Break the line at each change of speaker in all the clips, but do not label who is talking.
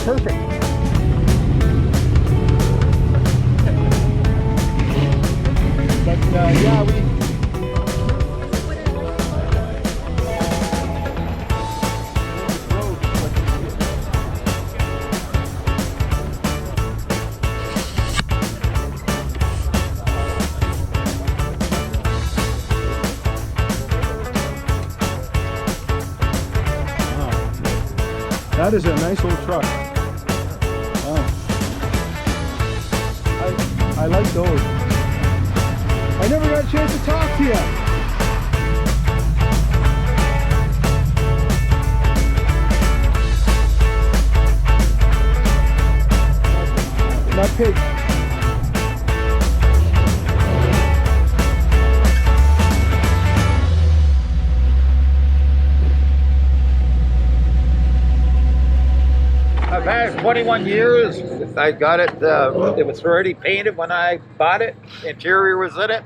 perfect. But yeah, that is a nice old truck. Wow. I like those. I never got a chance to talk to you. Not pig.
I've had it 21 years. I got it, it was already painted when I bought it. Interior was in it.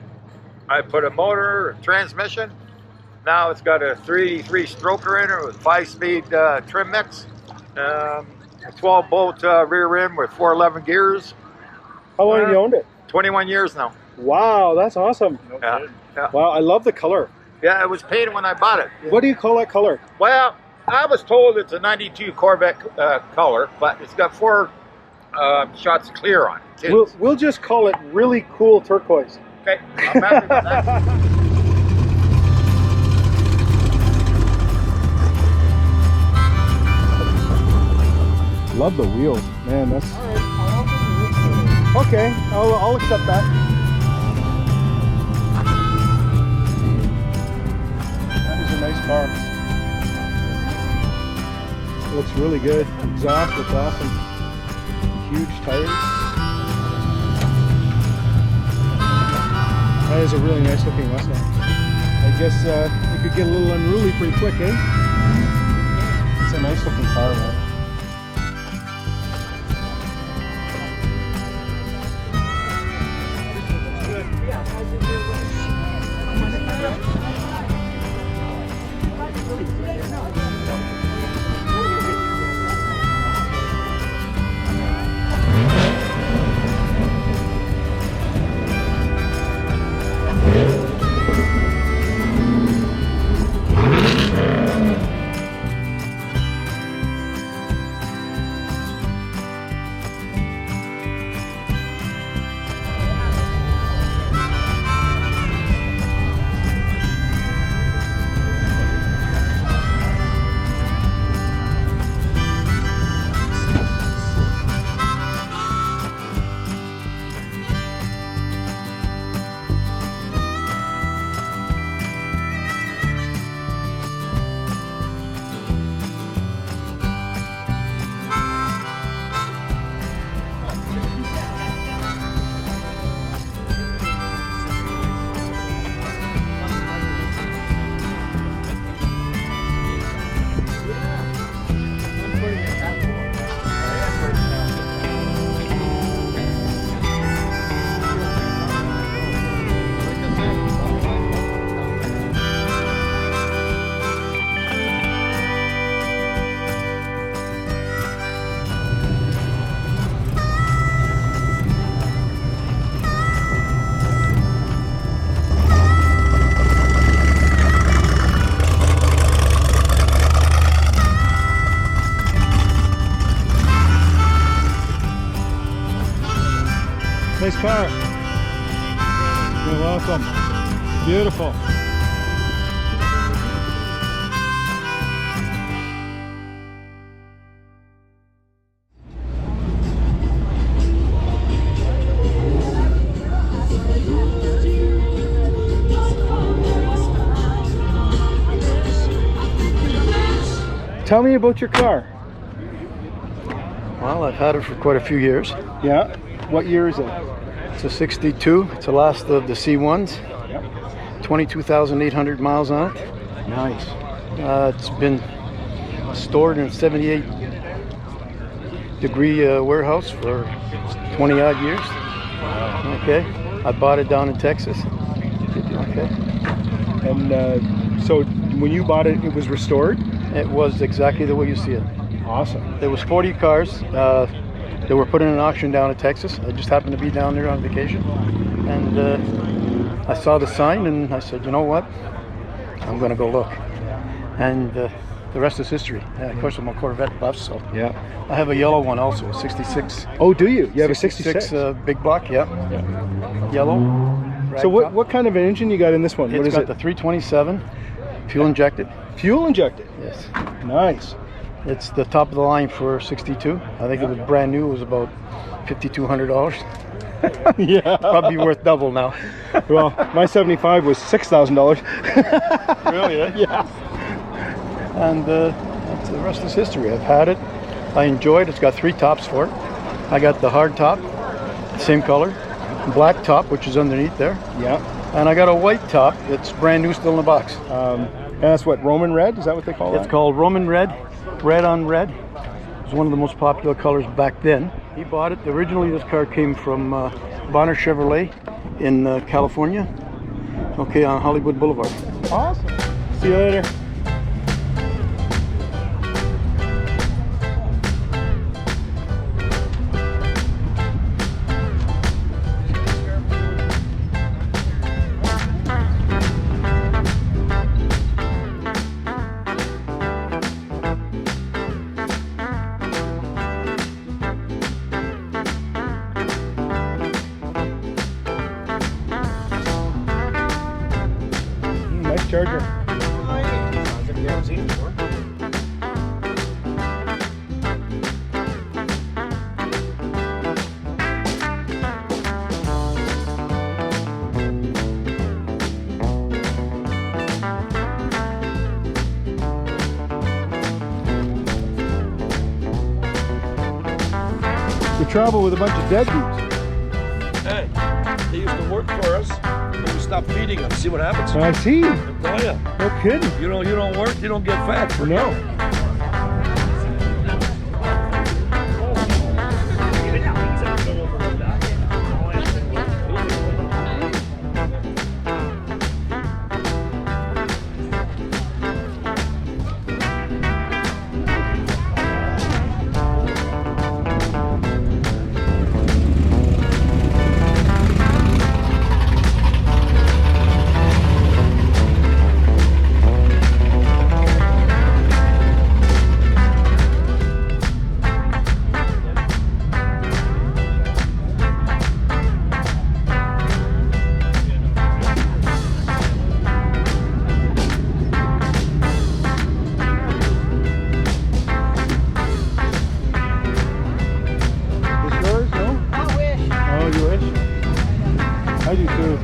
I put a motor, a transmission. Now it's got a 3-stroker in it with 5-speed trim mix. A 12-bolt rear end with 411 gears.
How long have you owned it?
21 years now.
Wow, that's awesome.
Yeah.
Wow, I love the color.
Yeah, it was painted when I bought it.
What do you call that color?
Well, I was told it's a 92 Corvette color, but it's got 4 shots clear on it, too.
We'll just call it really cool turquoise.
Okay, I'm happy with that.
Love the wheels, man. That's okay. I'll accept that. That is a nice car. Looks really good. Exhaust looks awesome. Huge tires. That is a really nice looking Mustang. I guess it could get a little unruly pretty quick, eh? It's a nice looking car, man. Nice car. You're welcome. Beautiful. Tell me about your car.
Well, I've had it for quite a few years.
Yeah. What year is it?
It's a 62. It's the last of the C1s.
Yep.
22,800 miles on it.
Nice.
It's been stored in a 78-degree warehouse for 20 odd years.
Wow.
Okay. I bought it down in Texas. Okay.
And so when you bought it, it was restored?
It was exactly the way you see it.
Awesome.
There was 40 cars that were put in an auction down in Texas. I just happened to be down there on vacation, and I saw the sign, and I said, you know what? I'm going to go look. And the rest is history. Of course, I'm a Corvette buff, so
Yeah.
I have a yellow one also, a 66.
Oh, do you? You have a 66?
Big block, yeah. Yellow.
So
ragtop.
what kind of an engine you got in this one? What
It's
is
got
it?
the 327, fuel injected.
Fuel injected.
Yes.
Nice.
It's the top of the line for 62. I think it was brand new. It was about $5,200.
Yeah.
Probably worth double now.
Well, my 75 was $6,000.
Really? Eh?
Yeah.
And the rest is history. I've had it. I enjoyed it. It's got 3 tops for it. I got the hard top, same color, black top, which is underneath there,
Yeah.
and I got a white top that's brand new, still in the box.
And that's what, Roman red? Is that what they call
It's
that?
called Roman red, red on red. It was one of the most popular colors back then. He bought it. Originally, this car came from Bonner Chevrolet in California. Okay, on Hollywood Boulevard.
Awesome. See you later. Nice Charger. You travel with a bunch of deadbeats.
Hey, they used to work for us, but we stopped feeding them. See what happens?
I see.
Oh yeah.
No kidding.
You don't work, you don't get fat.
No. I do too.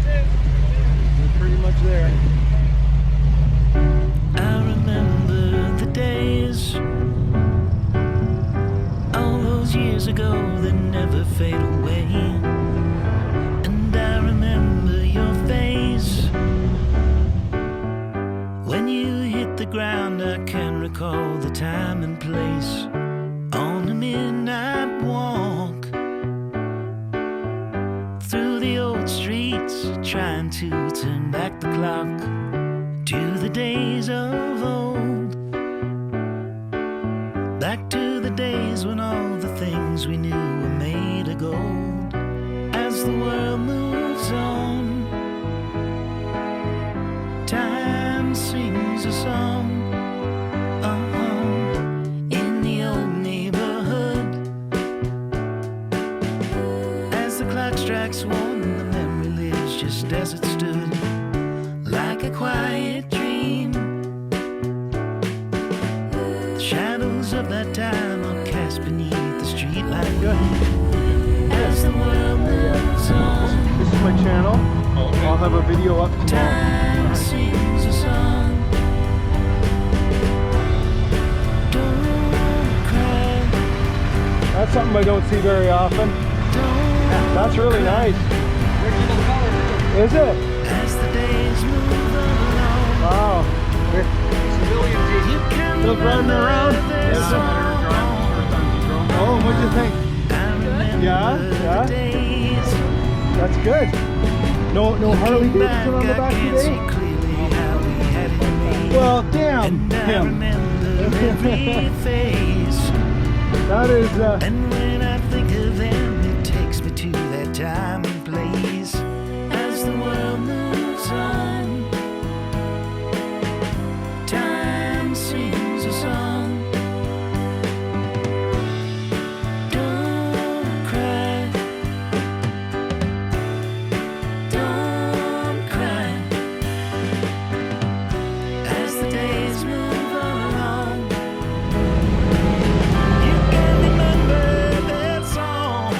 We're pretty much there.
I remember the days, all those years ago that never fade away. And I remember your face when you hit the ground. I can recall the time and place on a midnight walk through the old streets, trying to turn back the clock to the days of old, back to the days when all the things we knew were made of gold. As the world moves on, time sings a song, in the old neighborhood. As the clock strikes 1, the memory lives just as it stood, like a quiet dream. The shadows of that time are cast beneath the streetlight gleam. As the world moves on,
This is my channel. I'll have a video up tomorrow.
time sings a song. Don't cry,
That's something I don't see very often.
don't
That's really nice.
cry.
Is it?
As the days move along,
Wow.
you can
Still driving around?
their song.
Oh, what'd you think?
I remember
Yeah.
the days.
That's good. No Harley Davidson on the back
I can't see
today?
clearly how we had it made.
Well, damn
And I
him.
remember every face.
That is,
And when I think of them, it takes me to that time and place. As the world moves on, time sings a song. Don't cry, don't cry. As the days move along, you can remember that song.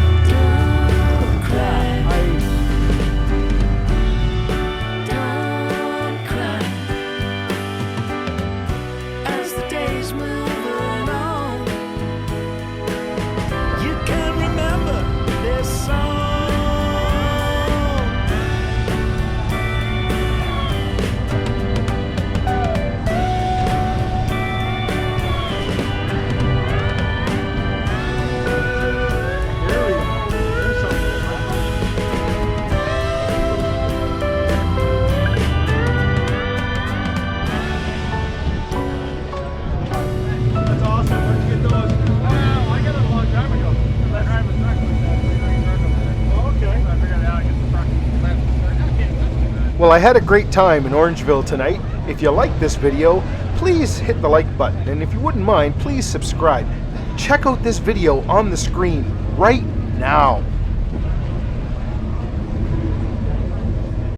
Don't cry, don't cry. As the days move along, you can remember this song.
that's awesome. Where'd you get those? I got it a long time ago. I drive a truck. Oh, okay. I figured out I get the truck. Well, I had a great time in Orangeville tonight. If you like this video, please hit the like button. And if you wouldn't mind, please subscribe. Check out this video on the screen right now.